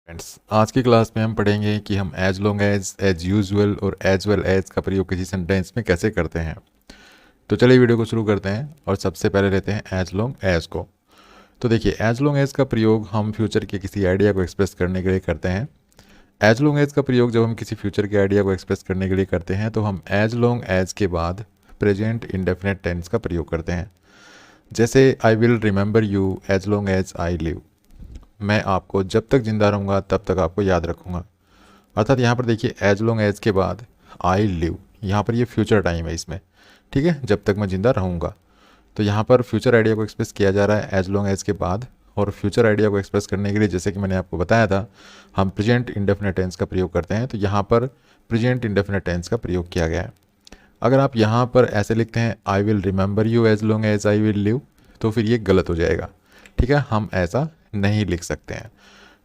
Friends, आज की class में हम पढ़ेंगे कि हम एज लॉन्ग एज यूजुअल और एज वेल एज का प्रयोग किसी सेंटेंस में कैसे करते हैं। तो चलिए वीडियो को शुरू करते हैं और सबसे पहले लेते हैं एज लॉन्ग एज को। तो देखिए, एज लॉन्ग एज का प्रयोग हम फ्यूचर के किसी आइडिया को एक्सप्रेस करने के लिए करते हैं। एज लॉन्ग एज का प्रयोग जब हम किसी फ्यूचर के आइडिया को एक्सप्रेस करने के लिए करते हैं तो हम एज लॉन्ग एज के बाद प्रेजेंट इंडेफिनेट टेंस का प्रयोग करते हैं। जैसे I will remember you as long as I live, मैं आपको जब तक जिंदा रहूँगा तब तक आपको याद रखूँगा। अर्थात यहाँ पर देखिए, एज लॉन्ग एज के बाद आई लिव, यहाँ पर ये फ्यूचर टाइम है इसमें, ठीक है, जब तक मैं जिंदा रहूँगा। तो यहाँ पर फ्यूचर आइडिया को एक्सप्रेस किया जा रहा है एज लॉन्ग एज के बाद। और फ्यूचर आइडिया को एक्सप्रेस करने के लिए, जैसे कि मैंने आपको बताया था, हम प्रेजेंट इंडेफिनिट टेंस का प्रयोग करते हैं। तो यहाँ पर प्रेजेंट इंडेफिनिट टेंस का प्रयोग किया गया है। अगर आप यहाँ पर ऐसे लिखते हैं I will remember you as long as I will live, तो फिर ये गलत हो जाएगा, ठीक है, हम ऐसा नहीं लिख सकते हैं।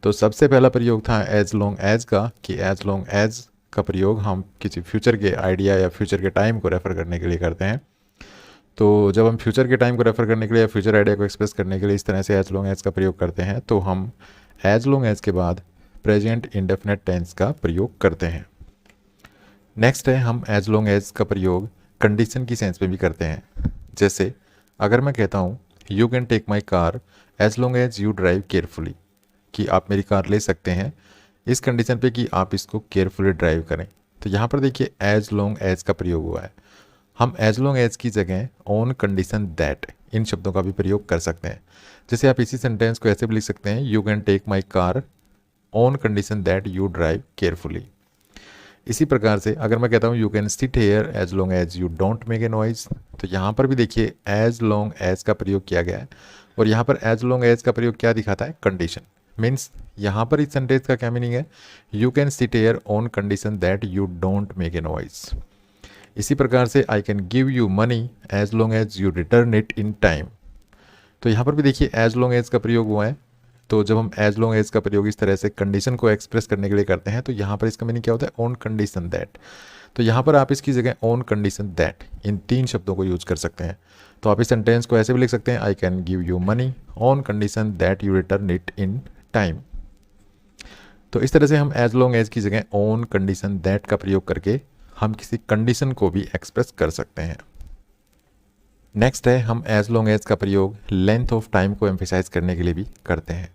तो सबसे पहला प्रयोग था एज लॉन्ग एज का, कि एज लॉन्ग एज का प्रयोग हम किसी फ्यूचर के आइडिया या फ्यूचर के टाइम को रेफर करने के लिए करते हैं। तो जब हम फ्यूचर के टाइम को रेफर करने के लिए या फ्यूचर आइडिया को एक्सप्रेस करने के लिए इस तरह से एज लॉन्ग एज का प्रयोग करते हैं, तो हम एज लॉन्ग एज के बाद प्रेजेंट इंडेफिनिट टेंस का प्रयोग करते हैं। नेक्स्ट है, हम एज लॉन्ग एज का प्रयोग कंडीशन की सेंस में भी करते हैं। जैसे अगर मैं कहता हूँ you can take my car as long as you drive carefully, कि आप मेरी कार ले सकते हैं इस कंडीशन पे कि आप इसको केयरफुली ड्राइव करें। तो यहाँ पर देखिए एज लॉन्ग एज का प्रयोग हुआ है। हम एज लॉन्ग एज की जगह ऑन कंडीशन दैट इन शब्दों का भी प्रयोग कर सकते हैं। जैसे आप इसी सेंटेंस को ऐसे भी लिख सकते हैं, you can take my car on condition that you drive carefully. इसी प्रकार से अगर मैं कहता हूँ you can sit here as long as you don't make a noise, तो यहाँ पर भी देखिए एज लॉन्ग एज का प्रयोग किया गया है। और यहाँ पर एज लॉन्ग एज का प्रयोग क्या दिखाता है? कंडीशन। मीन्स यहाँ पर इस सेंटेंस का क्या मीनिंग है? You can sit here on condition that you don't make a noise. इसी प्रकार से I can give you money as long as you return it in time. तो यहाँ पर भी देखिए एज लॉन्ग एज का प्रयोग हुआ है। तो जब हम एज लॉन्ग एज का प्रयोग इस तरह से कंडीशन को एक्सप्रेस करने के लिए करते हैं, तो यहाँ पर इसका मीनिंग क्या होता है? On condition that. तो यहाँ पर आप इसकी जगह ऑन कंडीशन दैट इन तीन शब्दों को यूज कर सकते हैं। तो आप इस सेंटेंस को ऐसे भी लिख सकते हैं, आई can give you money on condition that you return it in time. तो इस तरह से हम एज लॉन्ग एज की जगह ऑन कंडीशन दैट का प्रयोग करके हम किसी कंडीशन को भी एक्सप्रेस कर सकते हैं। नेक्स्ट है, हम एज लॉन्ग एज का प्रयोग लेंथ ऑफ टाइम को एम्फेसाइज करने के लिए भी करते हैं।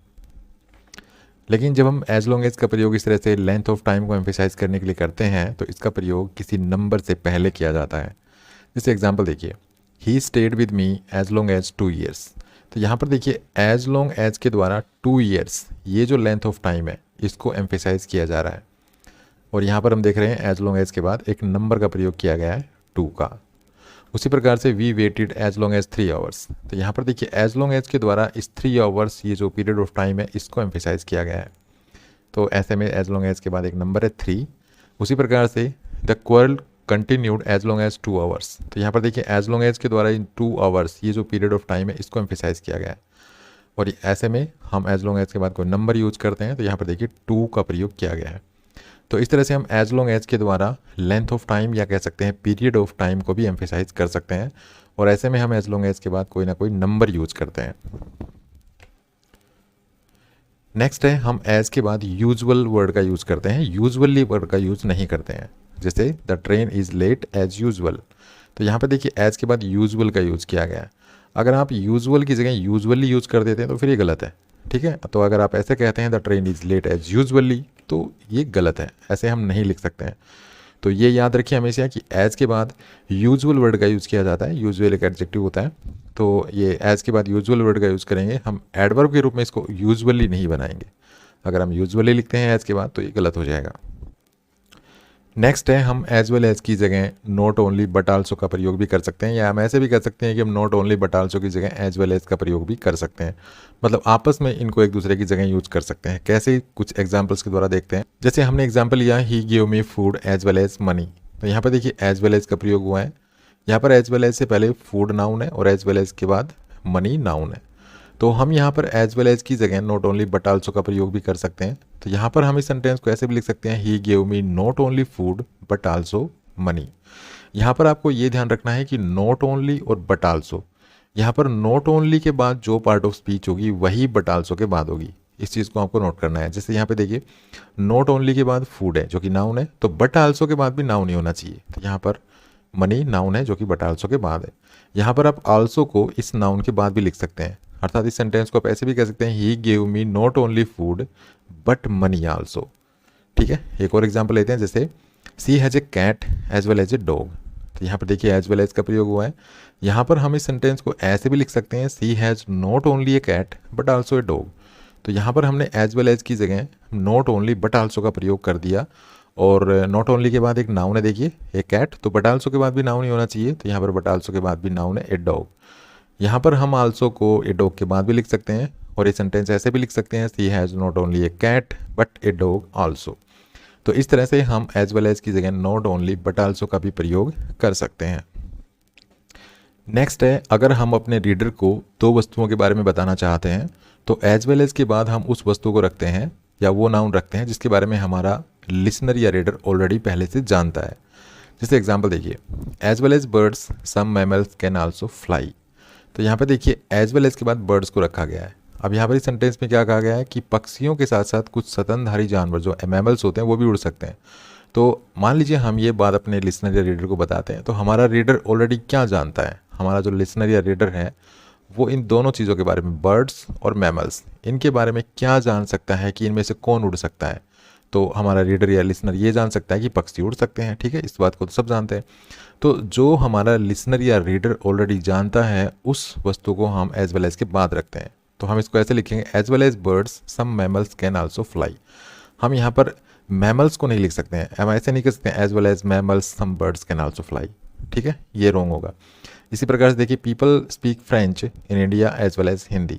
लेकिन जब हम एज लॉन्ग एज का प्रयोग इस तरह से लेंथ ऑफ टाइम को एम्फेसाइज करने के लिए करते हैं, तो इसका प्रयोग किसी नंबर से पहले किया जाता है। जैसे एग्जांपल देखिए, he stayed with me as long as 2 years। तो यहाँ पर देखिए एज लॉन्ग एज के द्वारा 2 years, ये जो लेंथ ऑफ टाइम है, इसको एम्फेसाइज किया जा रहा है। और यहाँ पर हम देख रहे हैं एज लॉन्ग एज के बाद एक नंबर का प्रयोग किया गया है, 2 का। उसी प्रकार से we waited as long as 3 hours। तो यहाँ पर देखिए एज लॉन्ग एज के द्वारा इस 3 hours, ये जो पीरियड ऑफ टाइम है, इसको एम्फेसाइज किया गया है। तो ऐसे में एज लॉन्ग एज के बाद एक नंबर है 3। उसी प्रकार से the quarrel continued as long as 2 hours। तो यहाँ पर देखिए एज लॉन्ग एज के द्वारा इन 2 hours, ये जो पीरियड ऑफ टाइम है, इसको एम्फेसाइज किया गया है। और ऐसे में हम एज लॉन्ग एज के बाद कोई नंबर यूज करते हैं, तो यहाँ पर देखिए 2 का प्रयोग किया गया है। तो इस तरह से हम एज लॉन्ग एज के द्वारा लेंथ ऑफ टाइम या कह सकते हैं पीरियड ऑफ टाइम को भी एम्फेसाइज कर सकते हैं। और ऐसे में हम एज लॉन्ग एज के बाद कोई ना कोई नंबर यूज करते हैं। नेक्स्ट है, हम एज के बाद यूजुअल वर्ड का यूज करते हैं, यूजुअली वर्ड का यूज नहीं करते हैं। जैसे the train is late as usual. तो यहाँ पे देखिए एज के बाद यूजुअल का यूज किया गया है। अगर आप यूजुअल की जगह यूजुअली यूज कर देते हैं तो फिर ये गलत है, ठीक है। तो अगर आप ऐसे कहते हैं the train is late as usually, तो ये गलत है, ऐसे हम नहीं लिख सकते हैं। तो ये याद रखिए हमेशा कि एज के बाद यूजुअल वर्ड का यूज़ किया जाता है। यूजुअल एक एडजेक्टिव होता है, तो ये एज के बाद यूजुअल वर्ड का यूज़ करेंगे, हम एडवर्ब के रूप में इसको यूजुअली नहीं बनाएंगे। अगर हम यूजुअली लिखते हैं एज के बाद, तो ये गलत हो जाएगा। नेक्स्ट है, हम एज वेल एज की जगह नॉट ओनली बट आल्सो का प्रयोग भी कर सकते हैं, या हम ऐसे भी कर सकते हैं कि हम नॉट ओनली बट आल्सो की जगह एज वेल एज का प्रयोग भी कर सकते हैं। मतलब आपस में इनको एक दूसरे की जगह यूज कर सकते हैं। कैसे? कुछ एग्जांपल्स के द्वारा देखते हैं। जैसे हमने एग्जांपल लिया, he give me food as well as money. तो यहाँ पर देखिए एज वेल एज का प्रयोग हुआ है। यहाँ पर एज वेल एज से पहले फूड नाउन है और एज वेल एज के बाद मनी नाउन है। तो हम यहाँ पर एज वेल एज की जगह नॉट ओनली बट आल्सो का प्रयोग भी कर सकते हैं। तो यहाँ पर हम इस सेंटेंस को ऐसे भी लिख सकते हैं, he give me not only food but also money. यहाँ पर आपको ये ध्यान रखना है कि नॉट ओनली और बट आल्सो, यहाँ पर नॉट ओनली के बाद जो पार्ट ऑफ स्पीच होगी वही बट आल्सो के बाद होगी। इस चीज़ को आपको नोट करना है। जैसे यहाँ पे देखिए नॉट ओनली के बाद फूड है जो कि नाउन है, तो बट आल्सो के बाद भी नाउन ही होना चाहिए। तो यहाँ पर मनी नाउन है जो कि बट आल्सो के बाद है। यहाँ पर आप आल्सो को इस नाउन के बाद भी लिख सकते हैं, अर्थात इस सेंटेंस को आप ऐसे भी कह सकते हैं, he gave me not only food but money also. ठीक है, एक और एग्जाम्पल लेते हैं, जैसे she has a cat as well as a dog. तो यहाँ पर देखिए एज वेल एज का प्रयोग हुआ है। यहाँ पर हम इस सेंटेंस को ऐसे भी लिख सकते हैं, she has not only a cat but also a dog. तो यहाँ पर हमने एज वेल एज की जगह नॉट ओनली बट आल्सो का प्रयोग कर दिया, और नॉट ओनली के बाद एक नाउन है देखिए ए कैट, तो बट आल्सो के बाद भी नाउन ही होना चाहिए। तो यहाँ पर बट आल्सो के बाद भी नाउन है ए डॉग। यहाँ पर हम आल्सो को ए डॉग के बाद भी लिख सकते हैं, और ये सेंटेंस ऐसे भी लिख सकते हैं, she has not only a cat but a dog also. तो इस तरह से हम एज वेल एज की जगह नॉट ओनली बट आल्सो का भी प्रयोग कर सकते हैं। नेक्स्ट है, अगर हम अपने रीडर को दो वस्तुओं के बारे में बताना चाहते हैं तो एज वेल एज के बाद हम उस वस्तु को रखते हैं या वो नाउन रखते हैं जिसके बारे में हमारा लिसनर या रीडर ऑलरेडी पहले से जानता है। जैसे एग्जांपल देखिए, as well as birds some mammals can also fly. तो यहाँ पे देखिए एज वेल एज के बाद बर्ड्स को रखा गया है। अब यहाँ पर इस सेंटेंस में क्या कहा गया है कि पक्षियों के साथ साथ कुछ स्तनधारी जानवर जो मैमल्स होते हैं वो भी उड़ सकते हैं। तो मान लीजिए हम ये बात अपने लिसनर या रीडर को बताते हैं, तो हमारा रीडर ऑलरेडी क्या जानता है, हमारा जो लिसनर या रीडर है वो इन दोनों चीज़ों के बारे में, बर्ड्स और मैमल्स, इनके बारे में क्या जान सकता है कि इनमें से कौन उड़ सकता है। तो हमारा रीडर या लिसनर ये जान सकता है कि पक्षी उड़ सकते हैं, ठीक है, इस बात को तो सब जानते हैं। तो जो हमारा लिसनर या रीडर ऑलरेडी जानता है उस वस्तु को हम एज वेल एज के बाद रखते हैं। तो हम इसको ऐसे लिखेंगे, as well as birds some mammals can also fly. हम यहाँ पर मैमल्स को नहीं लिख सकते हैं, हम ऐसे नहीं कर सकते as well as mammals some birds can also fly, ठीक है, ये रॉन्ग होगा। इसी प्रकार से देखिए, people speak French in India as well as Hindi.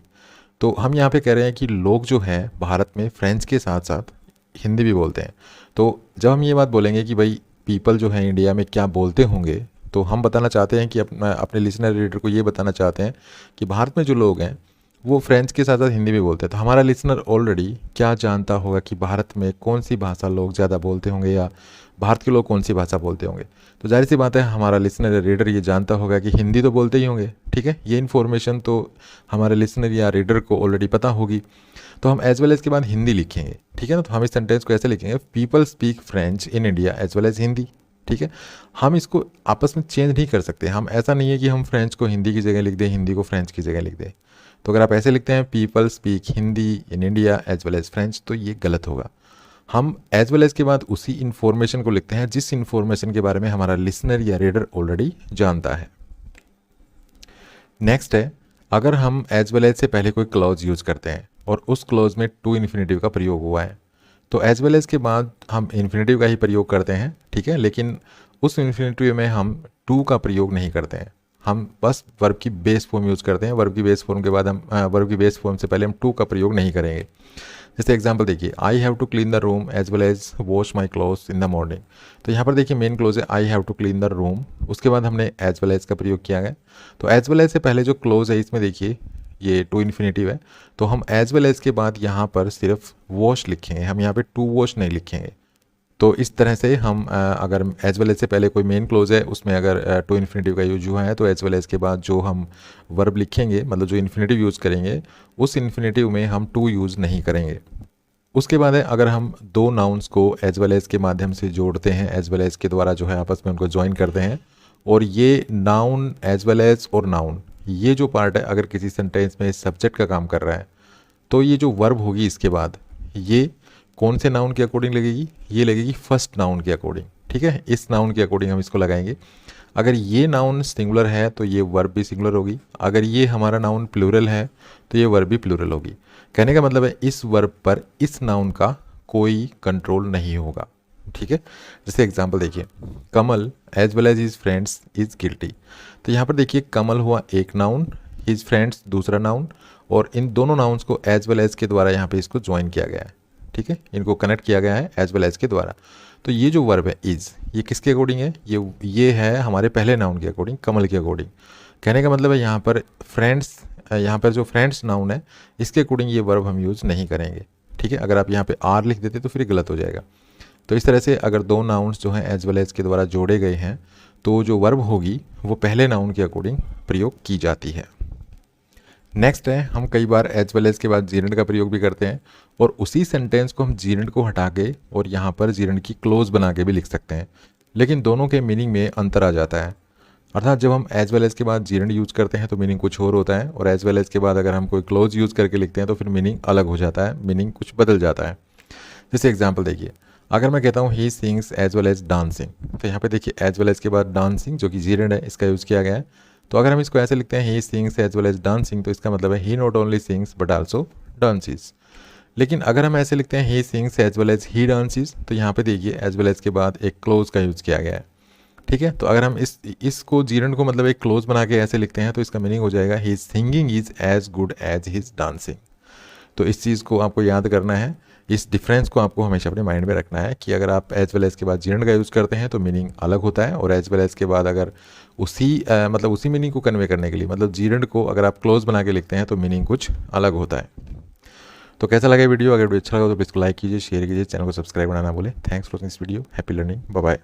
तो हम यहाँ पे कह रहे हैं कि लोग जो हैं भारत में फ्रेंच के साथ साथ हिंदी भी बोलते हैं। तो जब हम ये बात बोलेंगे कि भाई पीपल जो है इंडिया में क्या बोलते होंगे, तो हम बताना चाहते हैं कि अपने लिसनर रीडर को ये बताना चाहते हैं कि भारत में जो लोग हैं वो फ्रेंच के साथ साथ हिंदी भी बोलते हैं। तो हमारा लिसनर ऑलरेडी क्या जानता होगा कि भारत में कौन सी भाषा लोग ज़्यादा बोलते होंगे या भारत के लोग कौन सी भाषा बोलते होंगे। तो जाहिर सी बात है हमारा लिसनर या रीडर ये जानता होगा कि हिंदी तो बोलते ही होंगे, ठीक है, ये इन्फॉर्मेशन तो हमारे लिसनर या रीडर को ऑलरेडी पता होगी। तो हम एज वेल एज के बाद हिंदी लिखेंगे, ठीक है ना। तो हम इस सेंटेंस को ऐसे लिखेंगे, people speak French in India as well as Hindi, ठीक है। हम इसको आपस में चेंज नहीं कर सकते, हम ऐसा नहीं है कि हम फ्रेंच को हिंदी की जगह लिख दें, हिंदी को फ्रेंच की जगह लिख दें। तो अगर आप ऐसे लिखते हैं people speak Hindi in India as well as French, तो ये गलत होगा। हम एज वेल एज के बाद उसी इन्फॉर्मेशन को लिखते हैं जिस इन्फॉर्मेशन के बारे में हमारा लिसनर या रीडर ऑलरेडी जानता है। नेक्स्ट है, अगर हम एज वेल एज से पहले कोई क्लॉज यूज करते हैं और उस क्लॉज में टू इन्फिनेटिव का प्रयोग हुआ है, तो एज वेल एज के बाद हम इन्फिनेटिव का ही प्रयोग करते हैं, ठीक है, लेकिन उस इन्फिनेटिव में हम टू का प्रयोग नहीं करते हैं, हम बस वर्ब की बेस फॉर्म यूज़ करते हैं। वर्ब की बेस फॉर्म के बाद हम वर्ब की बेस फॉर्म से पहले हम टू का प्रयोग नहीं करेंगे। जैसे एग्जांपल देखिए, I have to clean the room as well as wash my clothes in the morning. तो यहाँ पर देखिए मेन क्लोज है I have to clean the room, उसके बाद हमने एज वेल एज का प्रयोग किया गया। तो एज वेल एज से पहले जो क्लोज है इसमें देखिए ये टू इन्फिनेटिव है, तो हम एज वेल एज के बाद यहाँ पर सिर्फ वॉश लिखेंगे, हम यहाँ पे टू वॉश नहीं लिखेंगे। तो इस तरह से हम अगर एज वेल एज से पहले कोई मेन क्लोज है उसमें अगर टू इन्फिनेटिव का यूज हुआ है तो एज वेल एज के बाद जो हम वर्ब लिखेंगे, मतलब जो इन्फिनेटिव यूज़ करेंगे, उस इन्फिनेटिव में हम टू यूज़ नहीं करेंगे। उसके बाद है, अगर हम दो नाउन्स को एज वेल एज के माध्यम से जोड़ते हैं, एज वेल एज के द्वारा जो है आपस में उनको ज्वाइन करते हैं, और ये नाउन एज वेल एज और नाउन ये जो पार्ट है अगर किसी सेंटेंस में सब्जेक्ट का काम कर रहा है, तो ये जो वर्ब होगी इसके बाद ये कौन से नाउन के अकॉर्डिंग लगेगी, ये लगेगी फर्स्ट नाउन के अकॉर्डिंग, ठीक है, इस नाउन के अकॉर्डिंग हम इसको लगाएंगे। अगर ये नाउन सिंगुलर है तो ये वर्ब भी सिंगुलर होगी, अगर ये हमारा नाउन प्लूरल है तो ये वर्ब भी प्लूरल होगी। कहने का मतलब है इस वर्ब पर इस नाउन का कोई कंट्रोल नहीं होगा, ठीक है। जैसे एग्जांपल देखिए, Kamal as well as his friends is guilty. तो यहाँ पर देखिए कमल हुआ एक नाउन, हिज फ्रेंड्स दूसरा नाउन, और इन दोनों नाउन्स को एज वेल एज के द्वारा यहाँ पे इसको ज्वाइन किया गया है, ठीक है, इनको कनेक्ट किया गया है एज वेल एज के द्वारा। तो ये जो वर्ब है इज, ये किसके अकॉर्डिंग है, ये है हमारे पहले नाउन के अकॉर्डिंग, कमल के अकॉर्डिंग। कहने का मतलब है यहाँ पर फ्रेंड्स, यहाँ पर जो फ्रेंड्स नाउन है इसके अकॉर्डिंग ये वर्ब हम यूज़ नहीं करेंगे, ठीक है। अगर आप यहाँ पे आर लिख देते तो फिर गलत हो जाएगा। तो इस तरह से अगर दो नाउन्स जो हैं एज वेल एज के द्वारा जोड़े गए हैं तो जो वर्ब होगी वो पहले नाउन के अकॉर्डिंग प्रयोग की जाती है। नेक्स्ट है, हम कई बार एज वेल एज के बाद जीरेंड का प्रयोग भी करते हैं और उसी सेंटेंस को हम जीरेंड को हटा के और यहाँ पर जीरेंड की क्लोज बना के भी लिख सकते हैं, लेकिन दोनों के मीनिंग में अंतर आ जाता है। अर्थात जब हम एज वेल एज के बाद जीरेंड यूज़ करते हैं तो मीनिंग कुछ और होता है, और एज वेल एज के बाद अगर हम कोई क्लोज यूज़ करके लिखते हैं तो फिर मीनिंग अलग हो जाता है, मीनिंग कुछ बदल जाता है। जैसे एग्जाम्पल देखिए, अगर मैं कहता हूँ he sings as well as dancing, तो यहाँ पे देखिए एज वेल एज के बाद डांसिंग जो कि जीरेंड है इसका यूज़ किया गया है। तो अगर हम इसको ऐसे लिखते हैं he sings as well as dancing, तो इसका मतलब है he not only sings but also dances. लेकिन अगर हम ऐसे लिखते हैं he sings as well as he dances, तो यहाँ पे देखिए एज वेल एज के बाद एक क्लोज का यूज़ किया गया है। ठीक है, तो अगर हम इसको जीरेंड को मतलब एक क्लोज बना के ऐसे लिखते हैं तो इसका मीनिंग हो जाएगा he singing is as good as his dancing. तो इस चीज़ को आपको याद करना है, इस डिफरेंस को आपको हमेशा अपने माइंड में रखना है कि अगर आप एज वेल एज के बाद जीरेंड का यूज़ करते हैं तो मीनिंग अलग होता है, और एज वेल एज के बाद अगर मतलब उसी मीनिंग को कन्वे करने के लिए मतलब जीरेंड को अगर आप क्लोज बना के लिखते हैं तो मीनिंग कुछ अलग होता है। तो कैसा लगा वीडियो? अगर वीडियो अच्छा लगा तो प्लीज़ लाइक कीजिए, शेयर कीजिए, चैनल को सब्सक्राइब करना ना भूलें। Thanks for this video, happy learning, bye bye.